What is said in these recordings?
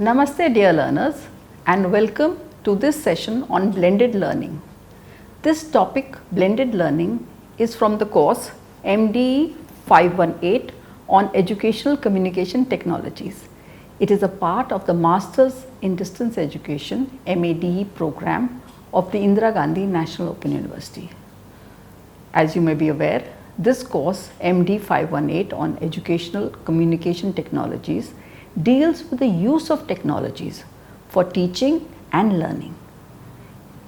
Namaste dear learners and welcome to this session on blended learning. This topic blended learning is from the course MDE 518 on Educational Communication Technologies. It is a part of the Masters in Distance Education MADE program of the Indira Gandhi National Open University. As you may be aware, this course MD 518 on Educational Communication Technologies deals with the use of technologies for teaching and learning.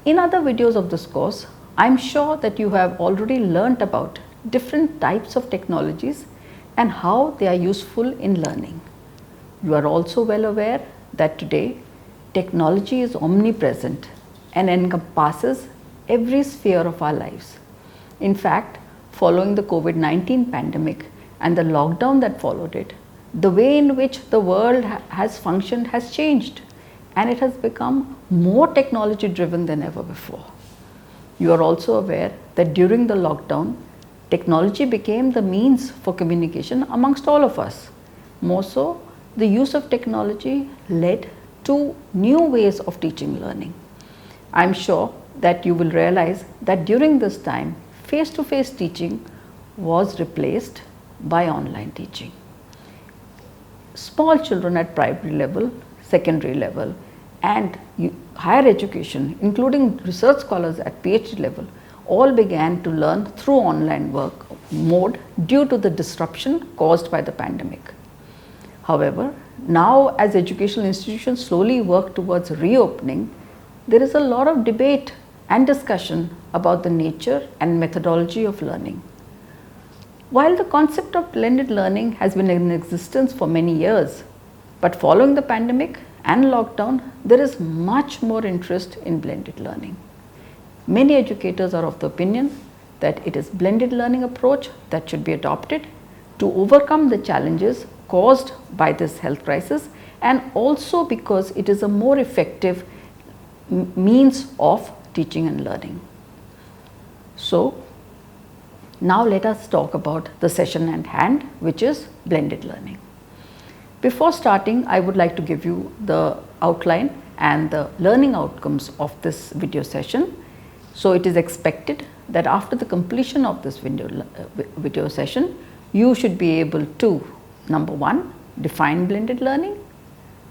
In other videos of this course, I am sure that you have already learnt about different types of technologies and how they are useful in learning. You are also well aware that today technology is omnipresent and encompasses every sphere of our lives. In fact, following the COVID-19 pandemic and the lockdown that followed it, the way in which the world has functioned has changed and it has become more technology driven than ever before. You are also aware that during the lockdown, technology became the means for communication amongst all of us. More so, the use of technology led to new ways of teaching learning. I am sure that you will realize that during this time, face-to-face teaching was replaced by online teaching. Small children at primary level, secondary level and higher education, including research scholars at PhD level, all began to learn through online work mode due to the disruption caused by the pandemic. However, now as educational institutions slowly work towards reopening, there is a lot of debate and discussion about the nature and methodology of learning. While the concept of blended learning has been in existence for many years, but following the pandemic and lockdown, there is much more interest in blended learning. Many educators are of the opinion that it is blended learning approach that should be adopted to overcome the challenges caused by this health crisis and also because it is a more effective means of teaching and learning. So, now let us talk about the session at hand, which is blended learning. Before starting, I would like to give you the outline and the learning outcomes of this video session. So, it is expected that after the completion of this video session, you should be able to, number one, define blended learning,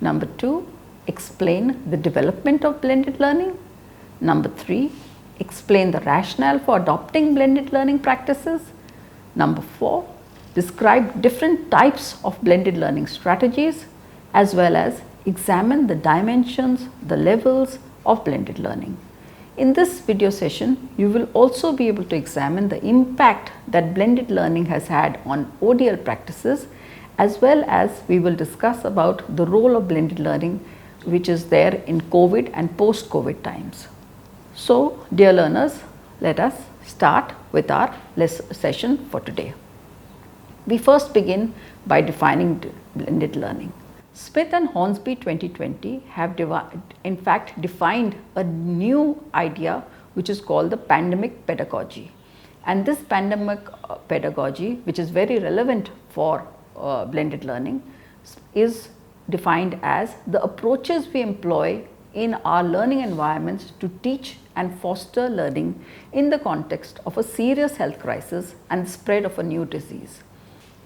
number two, explain the development of blended learning, number three, explain the rationale for adopting blended learning practices. Number four, describe different types of blended learning strategies as well as examine the dimensions, the levels of blended learning. In this video session, you will also be able to examine the impact that blended learning has had on ODL practices as well as we will discuss about the role of blended learning which is there in COVID and post-COVID times. So, dear learners, let us start with our session for today. We first begin by defining blended learning. Smith and Hornsby 2020 have in fact defined a new idea which is called the pandemic pedagogy. And this pandemic pedagogy, which is very relevant for blended learning, is defined as the approaches we employ in our learning environments to teach and foster learning in the context of a serious health crisis and spread of a new disease.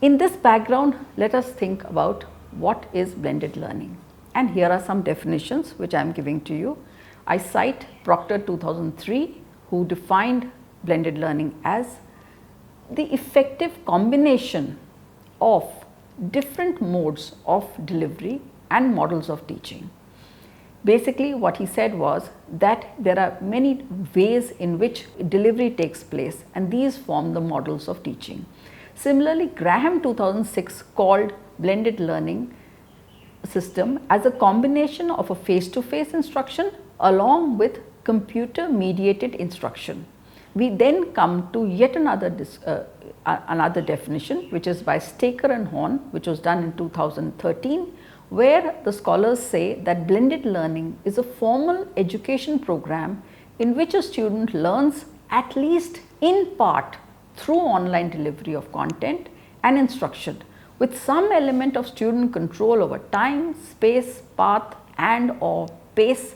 In this background, let us think about what is blended learning. And here are some definitions which I am giving to you. I cite Proctor 2003, who defined blended learning as the effective combination of different modes of delivery and models of teaching. Basically, what he said was that there are many ways in which delivery takes place and these form the models of teaching. Similarly, Graham 2006 called blended learning system as a combination of a face-to-face instruction along with computer mediated instruction. We then come to yet another definition which is by Staker and Horn, which was done in 2013, where the scholars say that blended learning is a formal education program in which a student learns at least in part through online delivery of content and instruction with some element of student control over time, space, path and or pace,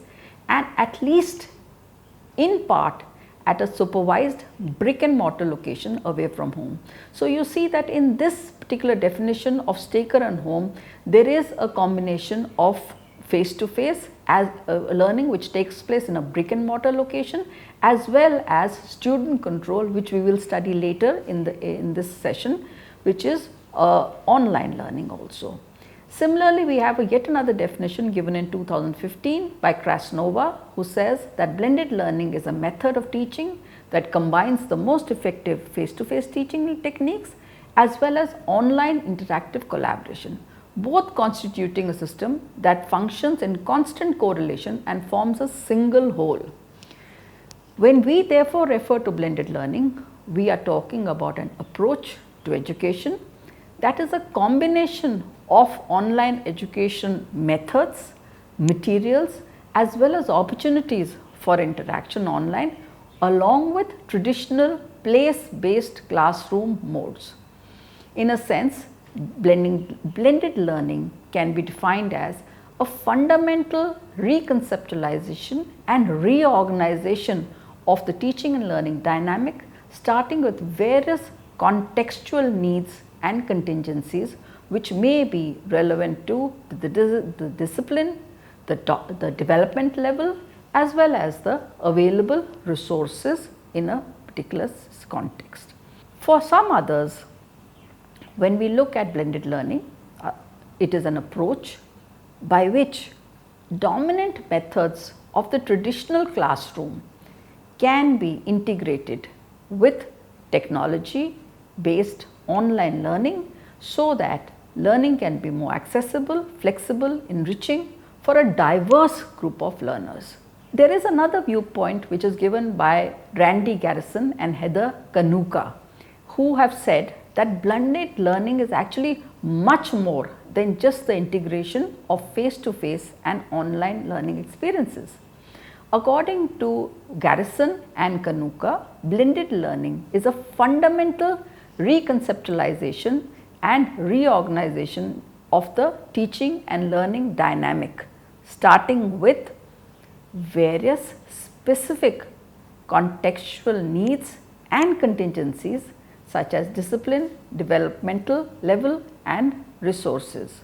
and at least in part at a supervised brick and mortar location away from home. So, you see that in this particular definition of staker and home, there is a combination of face to face as learning which takes place in a brick and mortar location, as well as student control, which we will study later in this session, which is online learning also. Similarly, we have yet another definition given in 2015 by Krasnova, who says that blended learning is a method of teaching that combines the most effective face-to-face teaching techniques as well as online interactive collaboration, both constituting a system that functions in constant correlation and forms a single whole. When we therefore refer to blended learning, we are talking about an approach to education that is a combination of online education methods, materials as well as opportunities for interaction online, along with traditional place-based classroom modes. In a sense, blended learning can be defined as a fundamental reconceptualization and reorganization of the teaching and learning dynamic, starting with various contextual needs and contingencies which may be relevant to the discipline, the development level as well as the available resources in a particular context. For some others, when we look at blended learning, it is an approach by which dominant methods of the traditional classroom can be integrated with technology based online learning, so that learning can be more accessible, flexible, enriching for a diverse group of learners. There is another viewpoint which is given by Randy Garrison and Heather Kanuka, who have said that blended learning is actually much more than just the integration of face-to-face and online learning experiences. According to Garrison and Kanuka, blended learning is a fundamental reconceptualization and reorganization of the teaching and learning dynamic, starting with various specific contextual needs and contingencies such as discipline, developmental level and resources.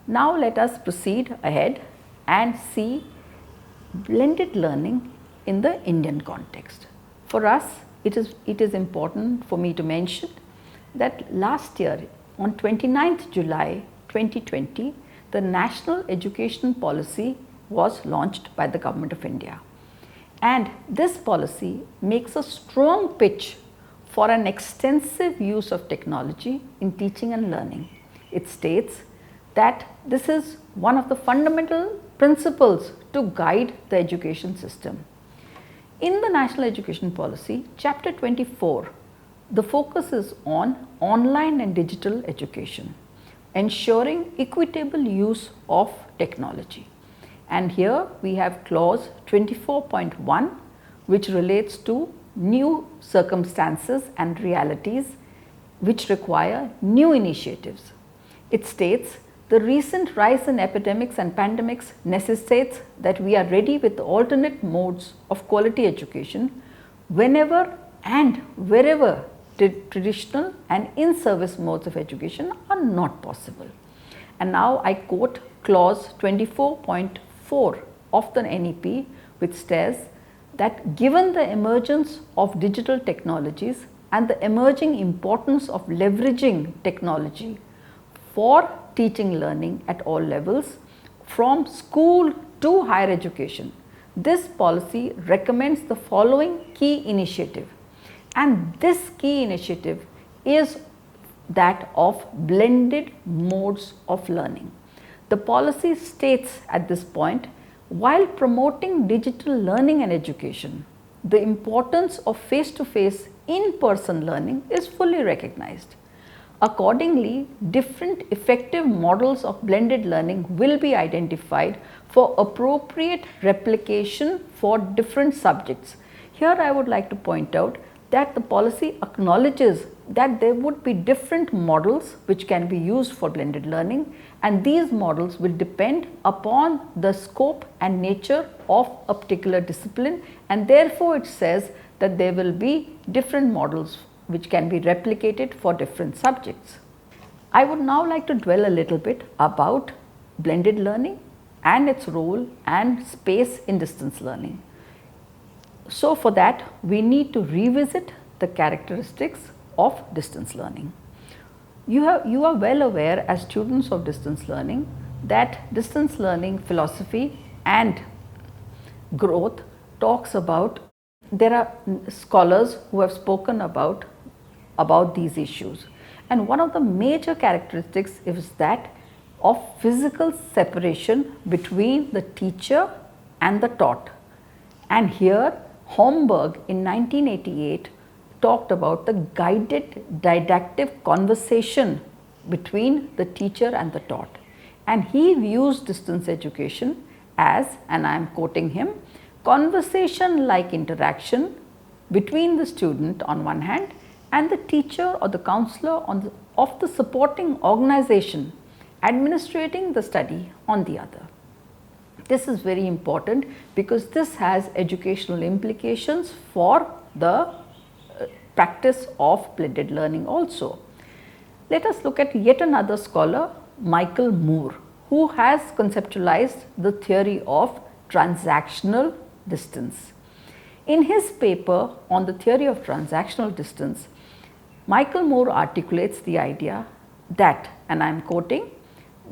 Now let us proceed ahead and see blended learning in the Indian context. For us, it is important for me to mention that last year on 29th July 2020, the National Education Policy was launched by the Government of India. And this policy makes a strong pitch for an extensive use of technology in teaching and learning. It states that this is one of the fundamental principles to guide the education system. In the National Education Policy, Chapter 24, the focus is on online and digital education, ensuring equitable use of technology. And here we have clause 24.1, which relates to new circumstances and realities which require new initiatives. It states the recent rise in epidemics and pandemics necessitates that we are ready with alternate modes of quality education whenever and wherever traditional and in-service modes of education are not possible. And now I quote clause 24.4 of the NEP, which says that given the emergence of digital technologies and the emerging importance of leveraging technology for teaching learning at all levels, from school to higher education, this policy recommends the following key initiative. And this key initiative is that of blended modes of learning. The policy states at this point, while promoting digital learning and education, the importance of face-to-face in-person learning is fully recognized. Accordingly, different effective models of blended learning will be identified for appropriate replication for different subjects. Here I would like to point out that the policy acknowledges that there would be different models which can be used for blended learning, and these models will depend upon the scope and nature of a particular discipline, and therefore it says that there will be different models which can be replicated for different subjects. I would now like to dwell a little bit about blended learning and its role and space in distance learning. So, for that we need to revisit the characteristics of distance learning. You are well aware as students of distance learning that distance learning philosophy and growth talks about, there are scholars who have spoken about these issues, and one of the major characteristics is that of physical separation between the teacher and the taught. And here Homburg in 1988 talked about the guided didactic conversation between the teacher and the taught, and he views distance education as, and I am quoting him, conversation like interaction between the student on one hand and the teacher or the counselor of the supporting organization administrating the study on the other. This is very important because this has educational implications for the practice of blended learning also. Let us look at yet another scholar, Michael Moore, who has conceptualized the theory of transactional distance. In his paper on the theory of transactional distance, Michael Moore articulates the idea that, and I am quoting,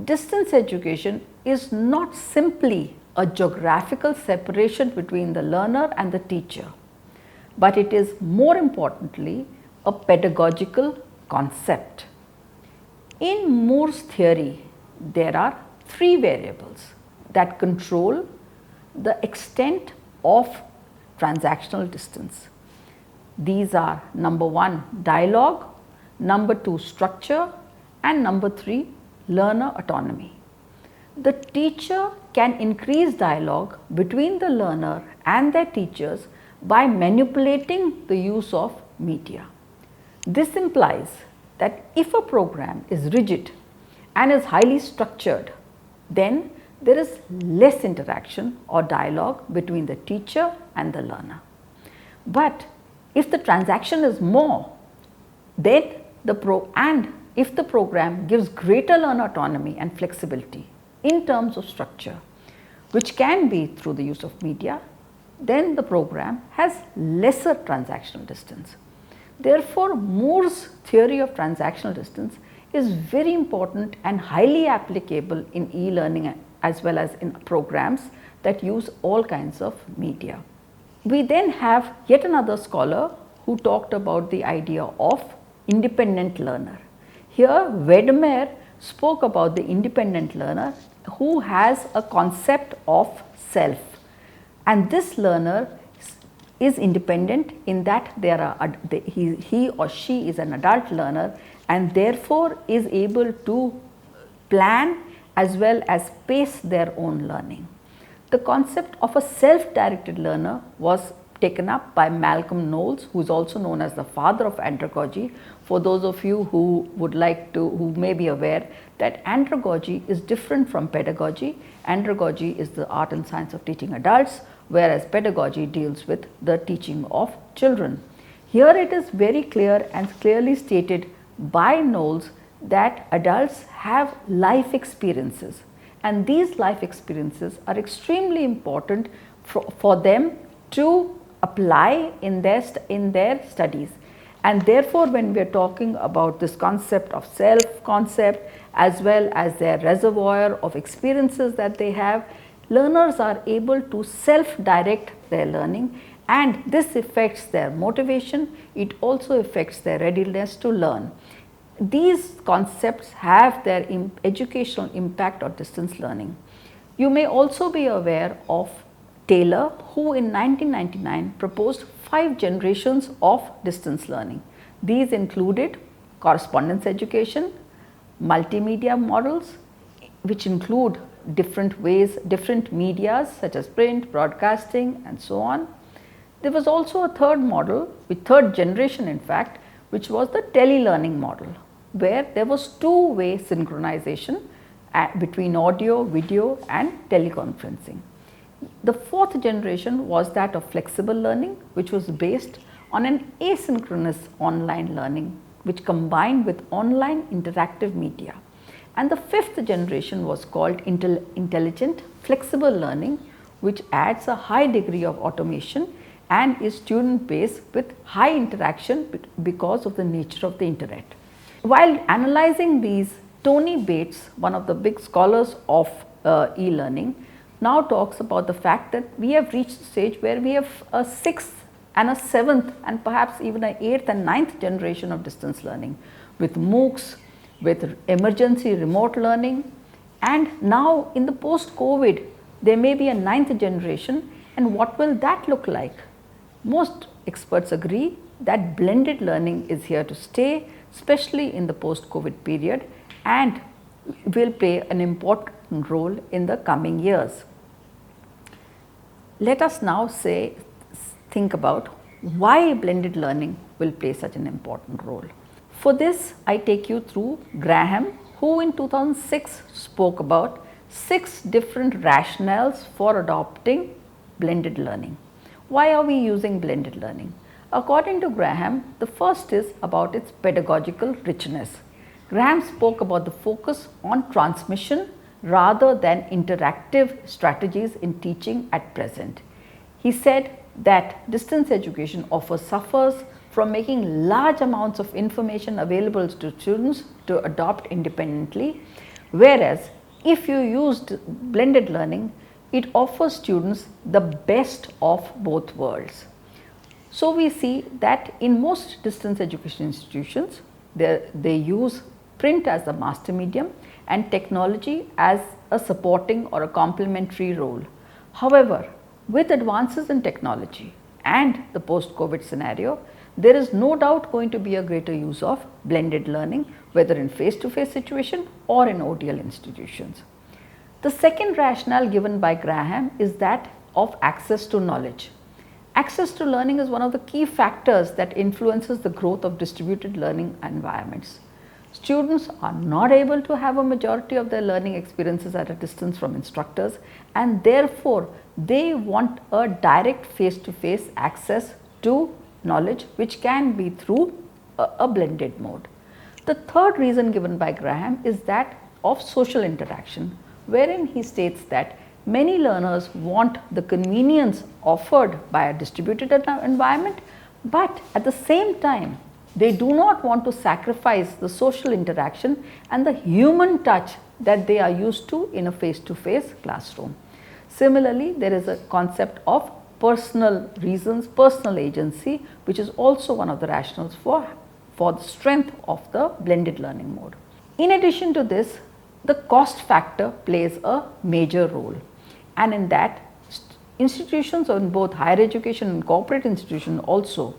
distance education is not simply a geographical separation between the learner and the teacher, but it is more importantly a pedagogical concept. In Moore's theory, there are three variables that control the extent of transactional distance. These are number 1 dialogue, number 2 structure, and number 3 learner autonomy. The teacher can increase dialogue between the learner and their teachers by manipulating the use of media. This implies that if a program is rigid and is highly structured, then there is less interaction or dialogue between the teacher and the learner. But if the transaction is more, then if the program gives greater learner autonomy and flexibility in terms of structure, which can be through the use of media, then the program has lesser transactional distance. Therefore, Moore's theory of transactional distance is very important and highly applicable in e-learning as well as in programs that use all kinds of media. We then have yet another scholar who talked about the idea of independent learner. Here Wedemeyer spoke about the independent learner who has a concept of self, and this learner is independent in that he or she is an adult learner and therefore is able to plan as well as pace their own learning. The concept of a self-directed learner was taken up by Malcolm Knowles, who is also known as the father of andragogy. For those of you who may be aware that andragogy is different from pedagogy. Andragogy is the art and science of teaching adults, whereas pedagogy deals with the teaching of children. Here it is very clear and clearly stated by Knowles that adults have life experiences, and these life experiences are extremely important for them to apply in their studies. And therefore, when we are talking about this concept of self concept as well as their reservoir of experiences that they have, learners are able to self-direct their learning, and this affects their motivation. It also affects their readiness to learn. These concepts have their educational impact on distance learning. You may also be aware of Taylor, who in 1999 proposed 5 generations of distance learning. These included correspondence education, multimedia models, which include different medias such as print, broadcasting, and so on. There was also a third model, with third generation in fact, which was the tele-learning model, where there was two-way synchronization between audio, video and teleconferencing. The fourth generation was that of flexible learning, which was based on an asynchronous online learning, which combined with online interactive media. And the fifth generation was called intelligent flexible learning, which adds a high degree of automation and is student based with high interaction because of the nature of the internet. While analyzing these, Tony Bates, one of the big scholars of e-learning, now talks about the fact that we have reached a stage where we have a sixth and a seventh and perhaps even an eighth and ninth generation of distance learning with MOOCs, with emergency remote learning, and now in the post-COVID there may be a ninth generation, and what will that look like? Most experts agree that blended learning is here to stay, especially in the post-COVID period, and will play an important role in the coming years. Let us now think about why blended learning will play such an important role. For this, I take you through Graham, who in 2006 spoke about 6 different rationales for adopting blended learning. Why are we using blended learning? According to Graham, the first is about its pedagogical richness. Graham spoke about the focus on transmission rather than interactive strategies in teaching at present. He said that distance education suffers from making large amounts of information available to students to adopt independently, whereas if you used blended learning, it offers students the best of both worlds. So we see that in most distance education institutions, they use print as the master medium and technology as a supporting or a complementary role. However, with advances in technology and the post-COVID scenario, there is no doubt going to be a greater use of blended learning, whether in face-to-face situation or in ODL institutions. The second rationale given by Graham is that of access to knowledge. Access to learning is one of the key factors that influences the growth of distributed learning environments. Students are not able to have a majority of their learning experiences at a distance from instructors, and therefore they want a direct face-to-face access to knowledge, which can be through a blended mode. The third reason given by Graham is that of social interaction, wherein he states that many learners want the convenience offered by a distributed environment, but at the same time they do not want to sacrifice the social interaction and the human touch that they are used to in a face-to-face classroom. Similarly, there is a concept of personal reasons, personal agency, which is also one of the rationales for the strength of the blended learning mode. In addition to this, the cost factor plays a major role, and in that institutions in both higher education and corporate institutions also,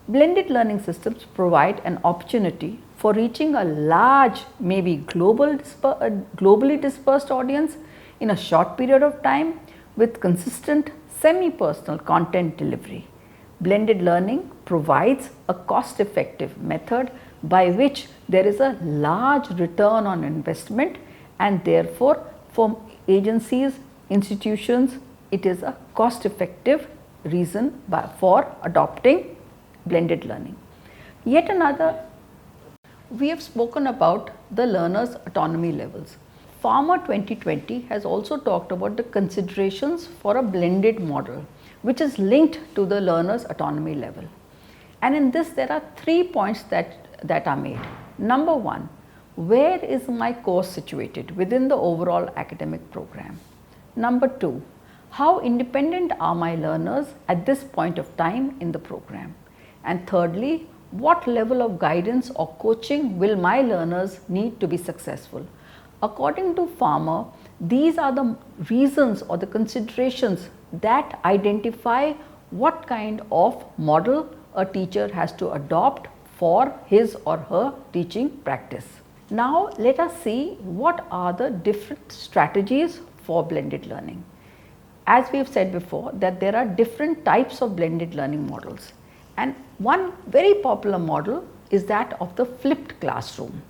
blended learning systems provide an opportunity for reaching a large, maybe globally dispersed audience in a short period of time with consistent semi-personal content delivery. Blended learning provides a cost-effective method by which there is a large return on investment, and therefore for agencies, institutions, it is a cost-effective reason for adopting blended learning. Yet another, we have spoken about the learners' autonomy levels. Farmer 2020 has also talked about the considerations for a blended model, which is linked to the learner's autonomy level. And in this, there are 3 points that are made. Number 1, where is my course situated within the overall academic program? Number 2, how independent are my learners at this point of time in the program? And thirdly, what level of guidance or coaching will my learners need to be successful? According to Farmer, these are the reasons or the considerations that identify what kind of model a teacher has to adopt for his or her teaching practice. Now let us see what are the different strategies for blended learning. As we have said before, that there are different types of blended learning models, and one very popular model is that of the flipped classroom.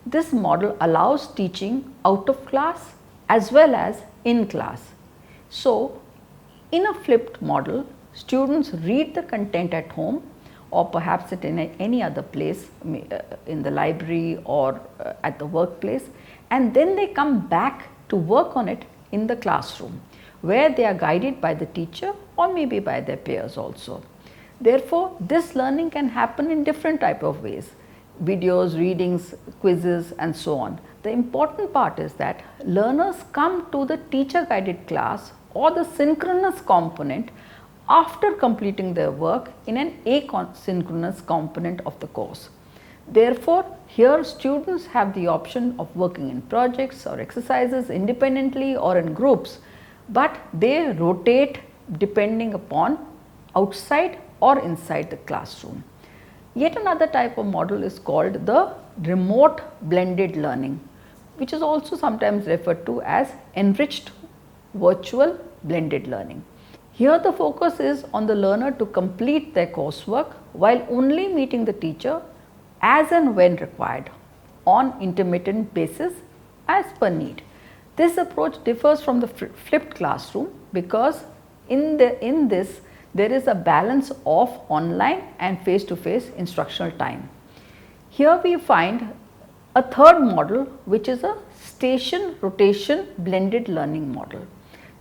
This model allows teaching out of class as well as in class. So, in a flipped model, students read the content at home or perhaps at any other place in the library or at the workplace, and then they come back to work on it in the classroom, where they are guided by the teacher or maybe by their peers also. Therefore, this learning can happen in different type of ways: videos, readings, quizzes and so on. The important part is that learners come to the teacher guided class or the synchronous component after completing their work in an asynchronous component of the course. Therefore, here students have the option of working in projects or exercises independently or in groups, but they rotate depending upon outside or inside the classroom. Yet another type of model is called the remote blended learning, which is also sometimes referred to as enriched virtual blended learning. Here the focus is on the learner to complete their coursework while only meeting the teacher as and when required on intermittent basis as per need. This approach differs from the flipped classroom because in this there is a balance of online and face-to-face instructional time. Here we find a third model, which is a station rotation blended learning model.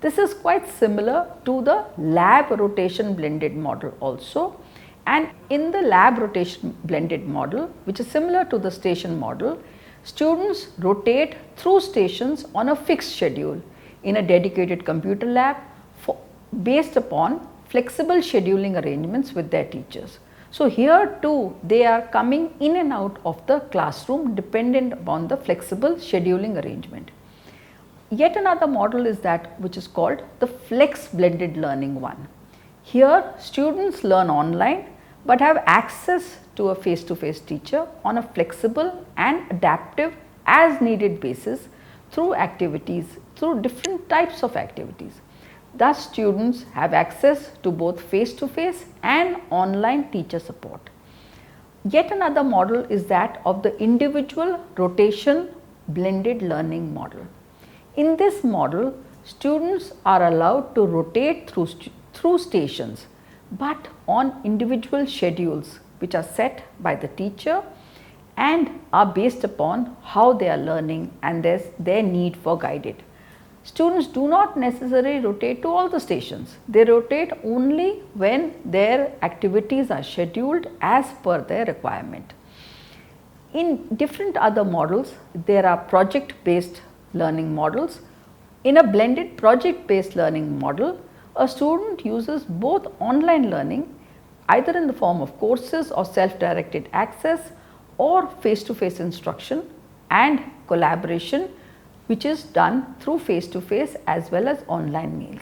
This is quite similar to the lab rotation blended model also, and in the lab rotation blended model, which is similar to the station model, students rotate through stations on a fixed schedule in a dedicated computer lab based upon flexible scheduling arrangements with their teachers. So, here too they are coming in and out of the classroom dependent upon the flexible scheduling arrangement. Yet another model is that which is called the flex blended learning one. Here students learn online but have access to a face-to-face teacher on a flexible and adaptive as needed basis through different types of activities. Thus, students have access to both face-to-face and online teacher support. Yet another model is that of the individual rotation blended learning model. In this model, students are allowed to rotate through stations, but on individual schedules which are set by the teacher and are based upon how they are learning and their need for guided. Students do not necessarily rotate to all the stations. They rotate only when their activities are scheduled as per their requirement. In different other models, there are project based learning models. In a blended project based learning model, a student uses both online learning either in the form of courses or self-directed access or face-to-face instruction and collaboration, which is done through face-to-face as well as online means.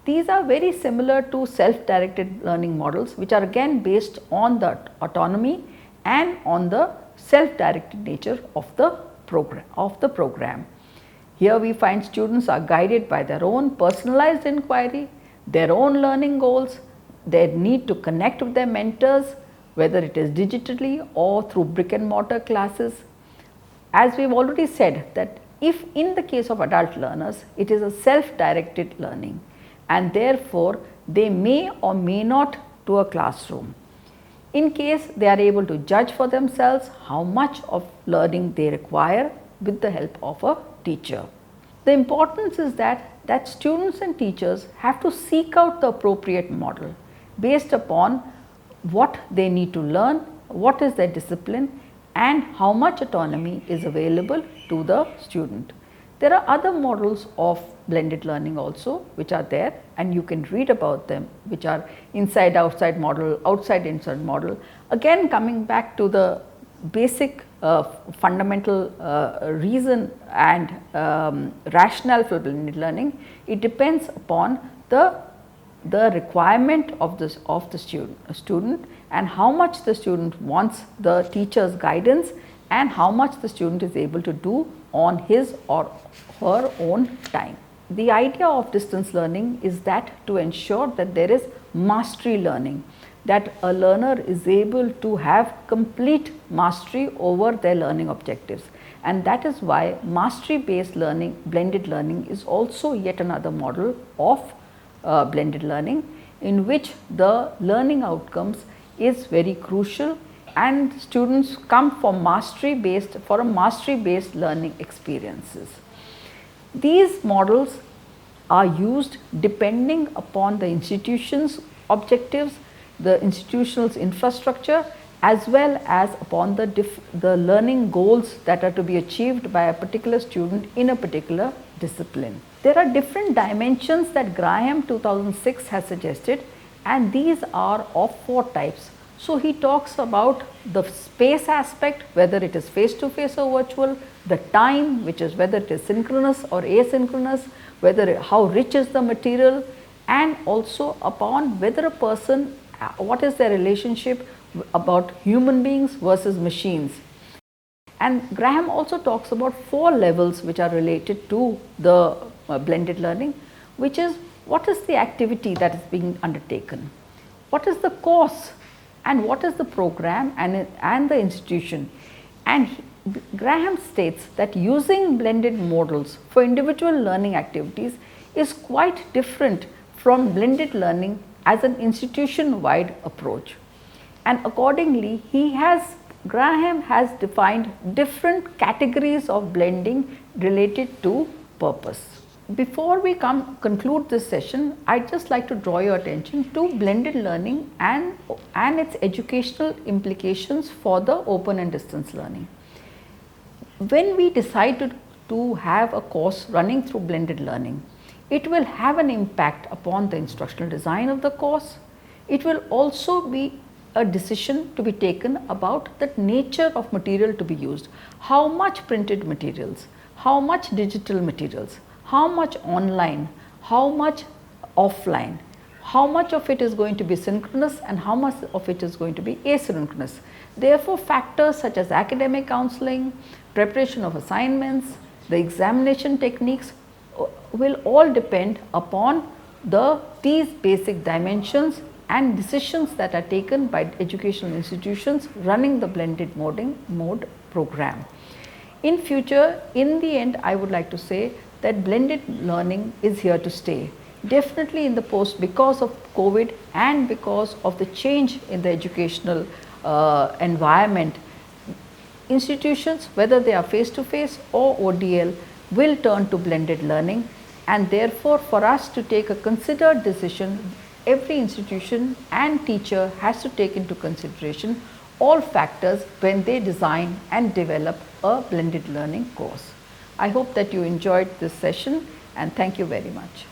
These are very similar to self-directed learning models, which are again based on the autonomy and on the self-directed nature of the program. Here we find students are guided by their own personalized inquiry, their own learning goals, their need to connect with their mentors, whether it is digitally or through brick and mortar classes. As we have already said that if in the case of adult learners, it is a self-directed learning and therefore they may or may not do a classroom. In case they are able to judge for themselves how much of learning they require with the help of a teacher. The importance is that students and teachers have to seek out the appropriate model based upon what they need to learn, what is their discipline and how much autonomy is available to the student. There are other models of blended learning also which are there and you can read about them, which are inside outside model, outside inside model. Again, coming back to the basic fundamental reason and rationale for blended learning, it depends upon the requirement of the student and how much the student wants the teacher's guidance and how much the student is able to do on his or her own time. The idea of distance learning is that to ensure that there is mastery learning, that a learner is able to have complete mastery over their learning objectives. And that is why mastery based learning, blended learning is also yet another model of blended learning, in which the learning outcomes is very crucial and students come for mastery based learning experiences. These models are used depending upon the institution's objectives, the institutional's infrastructure, as well as upon the learning goals that are to be achieved by a particular student in a particular discipline. There are different dimensions that Graham 2006 has suggested, and these are of 4 types. So, he talks about the space aspect, whether it is face to face or virtual, the time, which is whether it is synchronous or asynchronous, how rich is the material, and also upon whether a person, what is their relationship about human beings versus machines. And Graham also talks about 4 levels which are related to the blended learning, which is what is the activity that is being undertaken, what is the course, and what is the program and the institution. And Graham states that using blended models for individual learning activities is quite different from blended learning as an institution wide approach. And accordingly, Graham has defined different categories of blending related to purpose. Before we conclude this session, I would just like to draw your attention to blended learning and its educational implications for the open and distance learning. When we decide to have a course running through blended learning, it will have an impact upon the instructional design of the course. It will also be a decision to be taken about the nature of material to be used, how much printed materials, how much digital materials, how much online, how much offline, how much of it is going to be synchronous and how much of it is going to be asynchronous. Therefore, factors such as academic counseling, preparation of assignments, the examination techniques will all depend upon these basic dimensions and decisions that are taken by educational institutions running the blended mode program. In future, in the end, I would like to say that blended learning is here to stay. Definitely in the post, because of COVID and because of the change in the educational environment, institutions, whether they are face to face or ODL, will turn to blended learning, and therefore for us to take a considered decision, every institution and teacher has to take into consideration all factors when they design and develop a blended learning course. I hope that you enjoyed this session, and thank you very much.